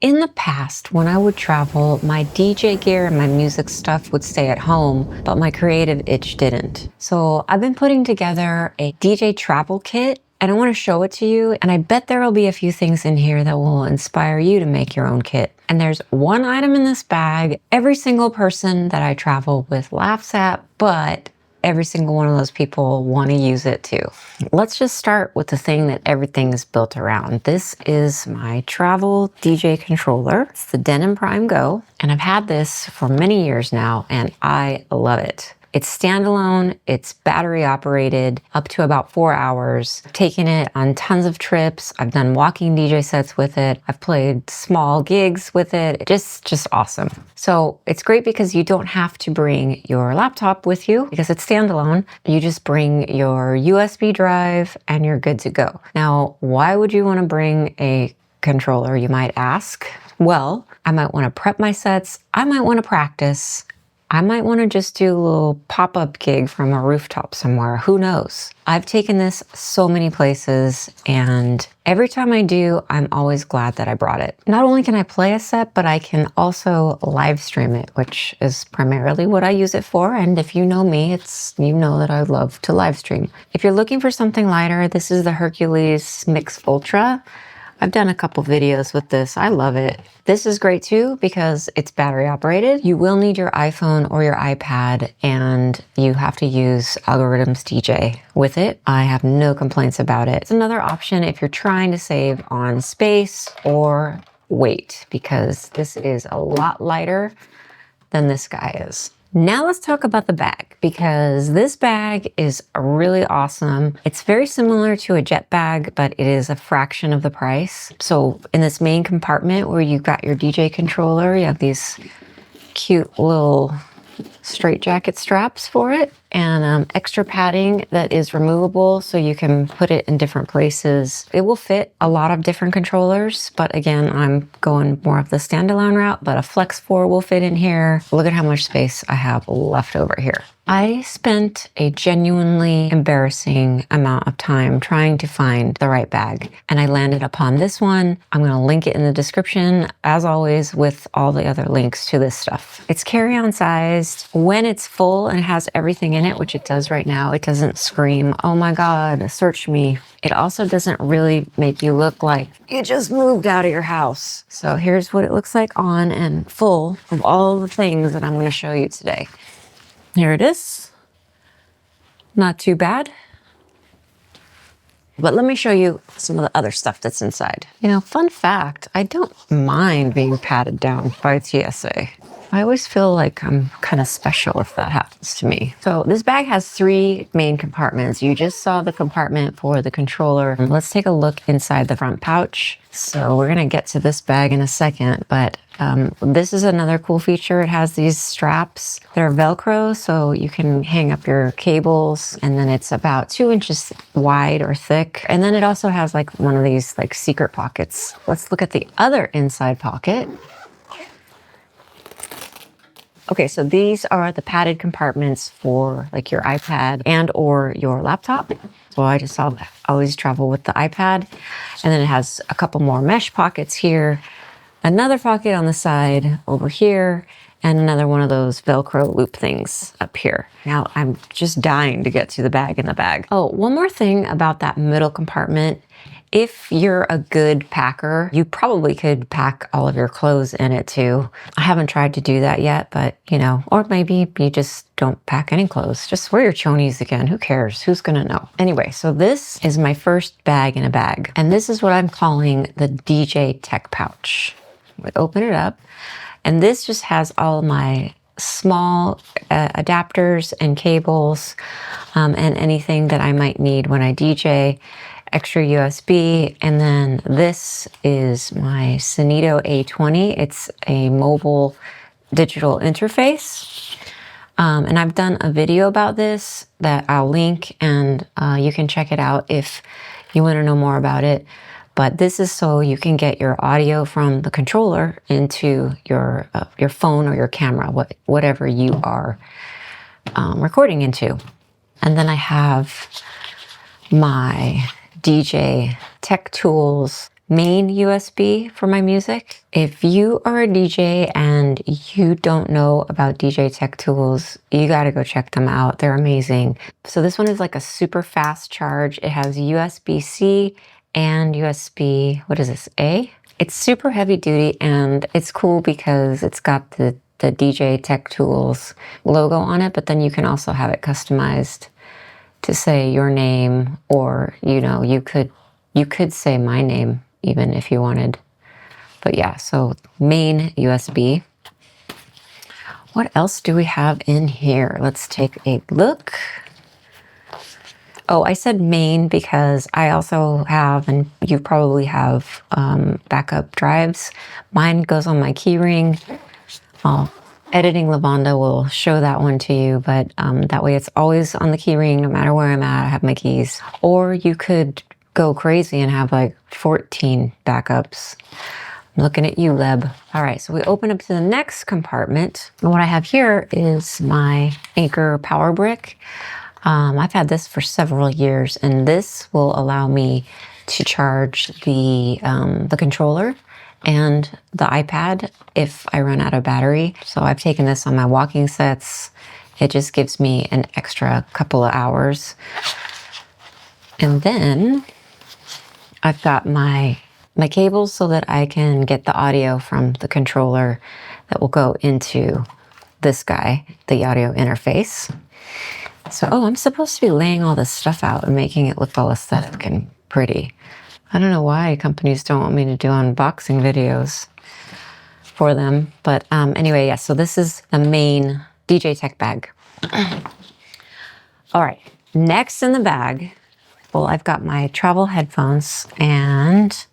In the past, when I would travel, my DJ gear and my music stuff would stay at home, but my creative itch didn't. So I've been putting together a DJ travel kit, and I want to show it to you. And I bet there will be a few things in here that will inspire you to make your own kit. And there's one item in this bag every single person that I travel with laughs at, but every single one of those people want to use it too. Let's just start with the thing that everything is built around. This is my travel DJ controller. It's the Denon Prime Go, and I've had this for many years now, and I love it. It's standalone, it's battery operated, up to about 4 hours. I've taken it on tons of trips. I've done walking DJ sets with it. I've played small gigs with it. Just awesome. So it's great because you don't have to bring your laptop with you because it's standalone. You just bring your USB drive and you're good to go. Now, why would you want to bring a controller, you might ask? Well, I might want to prep my sets. I might want to practice. I might want to just do a little pop-up gig from a rooftop somewhere. Who knows? I've taken this so many places, and every time I do, I'm always glad that I brought it. Not only can I play a set, but I can also live stream it, which is primarily what I use it for. And if you know me, you know that I love to live stream. If you're looking for something lighter, this is the Hercules Mix Ultra. I've done a couple videos with this. I love it. This is great too because it's battery operated. You will need your iPhone or your iPad, and you have to use Algorithms DJ with it. I have no complaints about it. It's another option if you're trying to save on space or weight, because this is a lot lighter than this guy is. Now let's talk about the bag, because this bag is really awesome. It's very similar to a jet bag, but it is a fraction of the price. So in this main compartment where you've got your DJ controller, you have these cute little straight jacket straps for it, and extra padding that is removable so you can put it in different places. It will fit a lot of different controllers, but again, I'm going more of the standalone route, but a Flex 4 will fit in here. Look at how much space I have left over here. I spent a genuinely embarrassing amount of time trying to find the right bag, and I landed upon this one. I'm going to link it in the description, as always, with all the other links to this stuff. It's carry-on sized. When it's full and it has everything in it, which it does right now, it doesn't scream, "Oh my God, search me." It also doesn't really make you look like you just moved out of your house. So here's what it looks like on and full of all the things that I'm going to show you today. Here it is. Not too bad. But let me show you some of the other stuff that's inside. You know, fun fact, I don't mind being patted down by TSA. I always feel like I'm kind of special if that happens to me. So this bag has 3 main compartments. You just saw the compartment for the controller. Let's take a look inside the front pouch. So we're gonna get to this bag in a second, but this is another cool feature. It has these straps. They're Velcro, so you can hang up your cables, and then it's about 2 inches wide or thick. And then it also has like one of these like secret pockets. Let's look at the other inside pocket. Okay, so these are the padded compartments for like your iPad and or your laptop. So I just always travel with the iPad. And then it has a couple more mesh pockets here, another pocket on the side over here, and another one of those Velcro loop things up here. Now I'm just dying to get to the bag in the bag. Oh, one more thing about that middle compartment. If you're a good packer, you probably could pack all of your clothes in it too. I haven't tried to do that yet, but you know, or maybe you just don't pack any clothes. Just wear your chonies again. Who cares? Who's gonna know? Anyway, so this is my first bag in a bag, and this is what I'm calling the EverydayTech Pouch. We open it up, and this just has all my small adapters and cables, and anything that I might need when I DJ. Extra USB, and then this is my Sonito A20. It's a mobile digital interface, and I've done a video about this that I'll link, and you can check it out if you want to know more about it. But this is so you can get your audio from the controller into your phone or your camera, whatever you are recording into. And then I have my DJ tech tools main USB for my music. If you are a DJ and you don't know about DJ Tech tools, you gotta go check them out. They're amazing. So this one is like a super fast charge. It has USB-C and USB, what is this, A? It's super heavy duty and it's cool because it's got the DJ Tech Tools logo on it, but then you can also have it customized to say your name, or, you know, you could say my name even if you wanted. But yeah, so main USB. What else do we have in here? Let's take a look. Oh, I said main because I also have, and you probably have, backup drives. Mine goes on my keyring. Editing Lavonda will show that one to you, but that way it's always on the keyring, no matter where I'm at, I have my keys. Or you could go crazy and have like 14 backups. I'm looking at you, Leb. All right, so we open up to the next compartment. And what I have here is my Anchor power brick. I've had this for several years, and this will allow me to charge the controller and the iPad if I run out of battery. So I've taken this on my walking sets. It just gives me an extra couple of hours. And then I've got my cables so that I can get the audio from the controller that will go into this guy, the audio interface. So, oh, I'm supposed to be laying all this stuff out and making it look all aesthetic and pretty. I don't know why companies don't want me to do unboxing videos for them. But anyway, yeah, so this is the main DJ Tech bag. All right, next in the bag, well, I've got my travel headphones and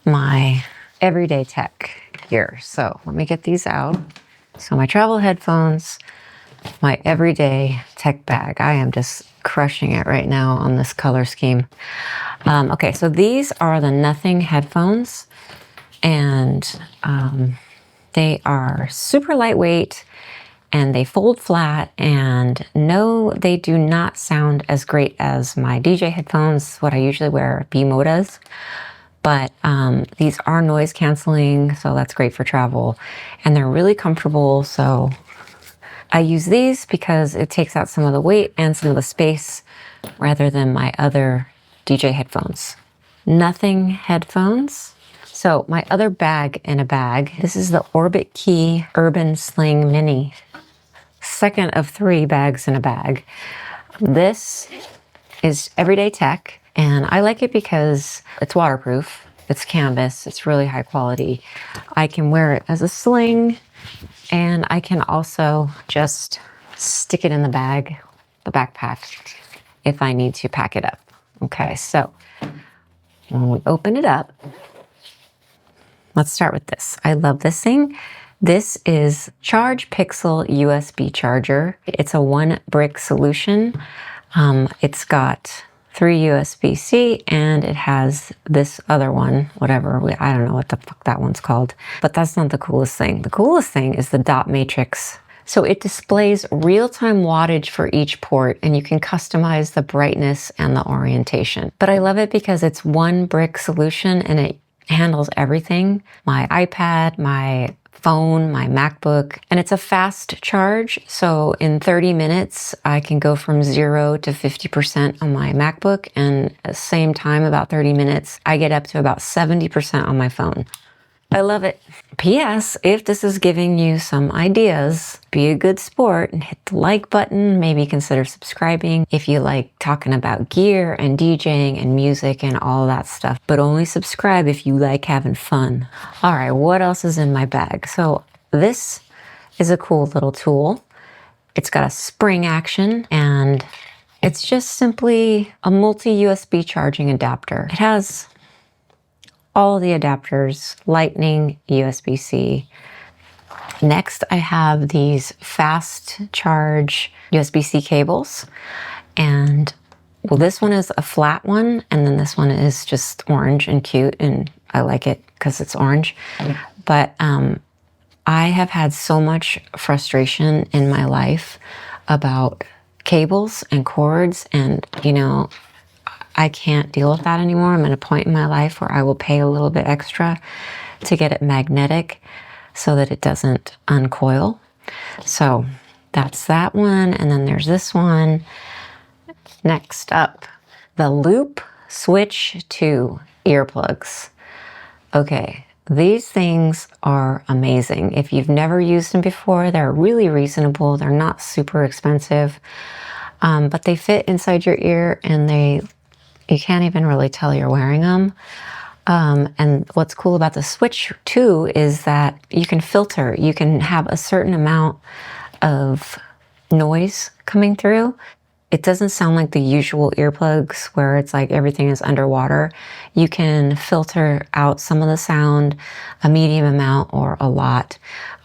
my EverydayTech gear. So let me get these out. So my travel headphones, my EverydayTech bag. I am just crushing it right now on this color scheme. Okay, so these are the Nothing headphones, and they are super lightweight and they fold flat, and no, they do not sound as great as my DJ headphones, what I usually wear, B-Modas. But these are noise canceling, so that's great for travel, and they're really comfortable. So I use these because it takes out some of the weight and some of the space rather than my other DJ headphones. Nothing headphones. So my other bag in a bag, this is the Orbit Key Urban Sling Mini. Second of 3 bags in a bag. This is EverydayTech, and I like it because it's waterproof, it's canvas, it's really high quality. I can wear it as a sling, and I can also just stick it in the bag, the backpack, if I need to pack it up. Okay, so when we open it up, let's start with this. I love this thing. This is Charge Pixel USB charger. It's a 1-brick solution. It's got 3 USB-C, and it has this other one, whatever, I don't know what the fuck that one's called, but that's not the coolest thing. The coolest thing is the dot matrix. So it displays real-time wattage for each port, and you can customize the brightness and the orientation. But I love it because it's 1-brick solution and it handles everything. My iPad, my phone, my MacBook, and it's a fast charge. So in 30 minutes, I can go from 0 to 50% on my MacBook, and at the same time, about 30 minutes, I get up to about 70% on my phone. I love it. P.S. If this is giving you some ideas, be a good sport and hit the like button. Maybe consider subscribing if you like talking about gear and DJing and music and all that stuff. But only subscribe if you like having fun. All right, what else is in my bag? So this is a cool little tool. It's got a spring action, and it's just simply a multi-USB charging adapter. It has all the adapters, Lightning, USB-C. Next, I have these fast charge USB-C cables. And well, this one is a flat one, and then this one is just orange and cute, and I like it because it's orange. But I have had so much frustration in my life about cables and cords, and you know, I can't deal with that anymore. I'm at a point in my life where I will pay a little bit extra to get it magnetic so that it doesn't uncoil. So that's that one. And then there's this one. Next up, the Loop Switch 2 earplugs. Okay, these things are amazing. If you've never used them before, they're really reasonable. They're not super expensive, but they fit inside your ear and you can't even really tell you're wearing them. And what's cool about the Switch 2 is that you can filter. You can have a certain amount of noise coming through. It doesn't sound like the usual earplugs where it's like everything is underwater. You can filter out some of the sound, a medium amount or a lot.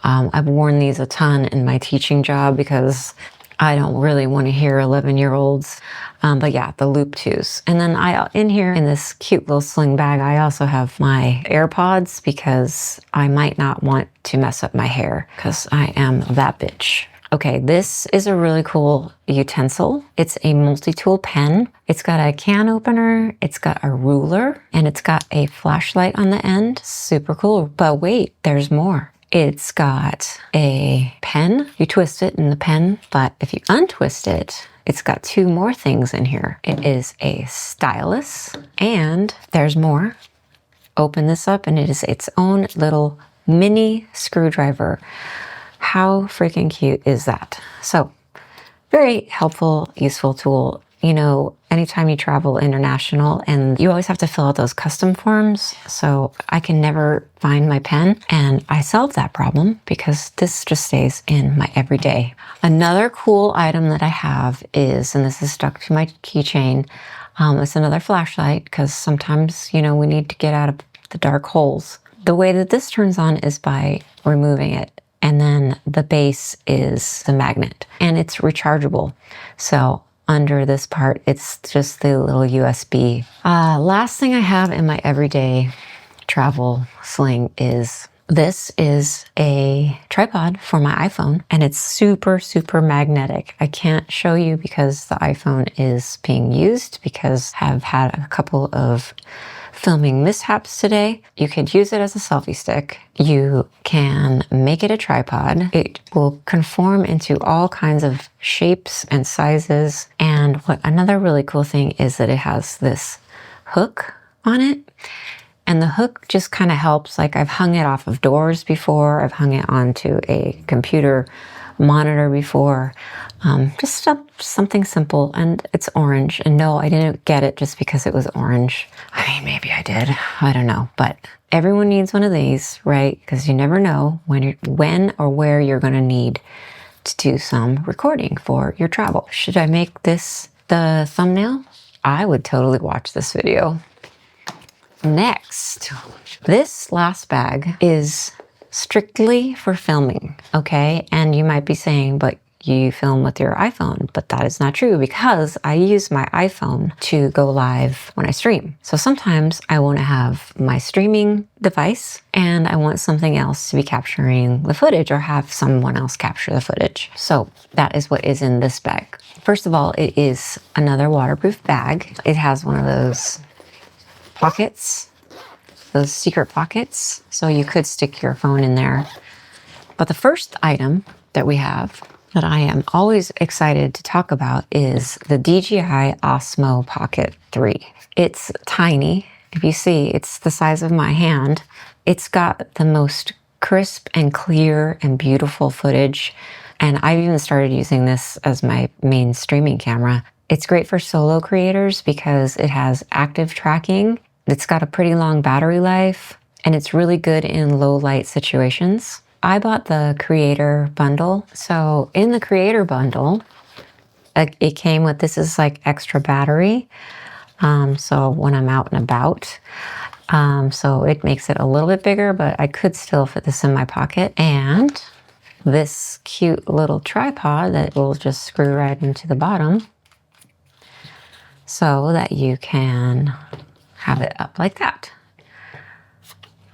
I've worn these a ton in my teaching job because I don't really want to hear 11-year-olds. But yeah, the Loop 2s. And then in here in this cute little sling bag, I also have my AirPods because I might not want to mess up my hair because I am that bitch. Okay, this is a really cool utensil. It's a multi-tool pen. It's got a can opener, it's got a ruler, and it's got a flashlight on the end. Super cool. But wait, there's more. It's got a pen. You twist it in the pen, but if you untwist it, it's got two more things in here. It is a stylus, and there's more. Open this up, and it is its own little mini screwdriver. How freaking cute is that? So, very helpful, useful tool. You know, anytime you travel international and you always have to fill out those custom forms. So I can never find my pen, and I solved that problem because this just stays in my everyday. Another cool item that I have is, and this is stuck to my keychain, it's another flashlight because sometimes, you know, we need to get out of the dark holes. The way that this turns on is by removing it. And then the base is the magnet, and it's rechargeable. So under this part, it's just the little USB. Last thing I have in my everyday travel sling is this is a tripod for my iPhone, and it's super, super magnetic. I can't show you because the iPhone is being used because I've had a couple of filming mishaps today. You could use it as a selfie stick. You can make it a tripod. It will conform into all kinds of shapes and sizes. And what another really cool thing is that it has this hook on it. And the hook just kind of helps. Like, I've hung it off of doors before. I've hung it onto a computer monitor before. Just something simple, and it's orange. And no, I didn't get it just because it was orange. I mean, maybe I did. I don't know. But everyone needs one of these, right? Because you never know when or where you're going to need to do some recording for your travel. Should I make this the thumbnail? I would totally watch this video. Next, this last bag is strictly for filming, okay? And you might be saying, but you film with your iPhone, but that is not true because I use my iPhone to go live when I stream. So sometimes I want to have my streaming device and I want something else to be capturing the footage or have someone else capture the footage. So that is what is in this bag. First of all, it is another waterproof bag. It has one of those pockets, those secret pockets, so you could stick your phone in there. But the first item that we have that I am always excited to talk about is the DJI Osmo Pocket 3. It's tiny. If you see, it's the size of my hand. It's got the most crisp and clear and beautiful footage. And I've even started using this as my main streaming camera. It's great for solo creators because it has active tracking. It's got a pretty long battery life, and it's really good in low light situations. I bought the creator bundle. So in the creator bundle, it came with, this is like extra battery. So when I'm out and about, so it makes it a little bit bigger, but I could still fit this in my pocket. And this cute little tripod that will just screw right into the bottom so that you can have it up like that.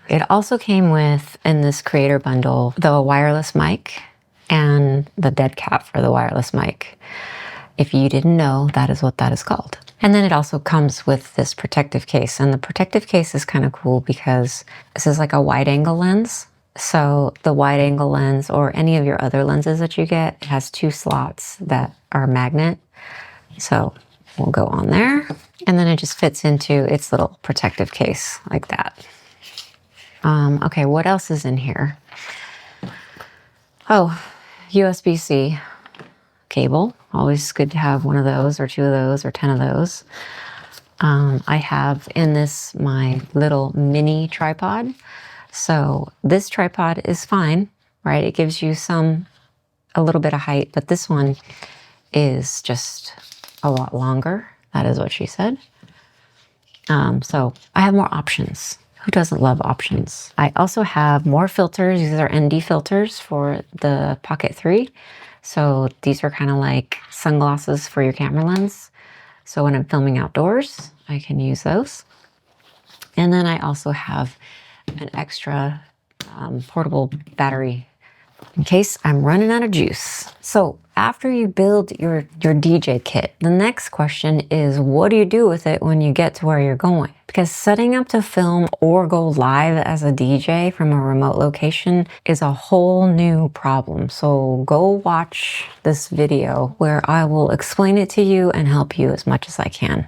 It also came with, in this creator bundle, the wireless mic and the dead cat for the wireless mic. If you didn't know, that is what that is called. And then it also comes with this protective case. And the protective case is kind of cool because this is like a wide angle lens. So the wide angle lens or any of your other lenses that you get, it has 2 slots that are magnet. So we'll go on there. And then it just fits into its little protective case like that. Okay, what else is in here? Oh, USB-C cable. Always good to have one of those or 2 of those or 10 of those. I have in this my little mini tripod. So this tripod is fine, right? It gives you a little bit of height, but this one is just a lot longer. That is what she said. So I have more options. Who doesn't love options? I also have more filters. These are ND filters for the Pocket 3. So these are kind of like sunglasses for your camera lens. So when I'm filming outdoors, I can use those. And then I also have an extra portable battery in case I'm running out of juice. So after you build your DJ kit, the next question is, what do you do with it when you get to where you're going? Because setting up to film or go live as a DJ from a remote location is a whole new problem. So go watch this video where I will explain it to you and help you as much as I can.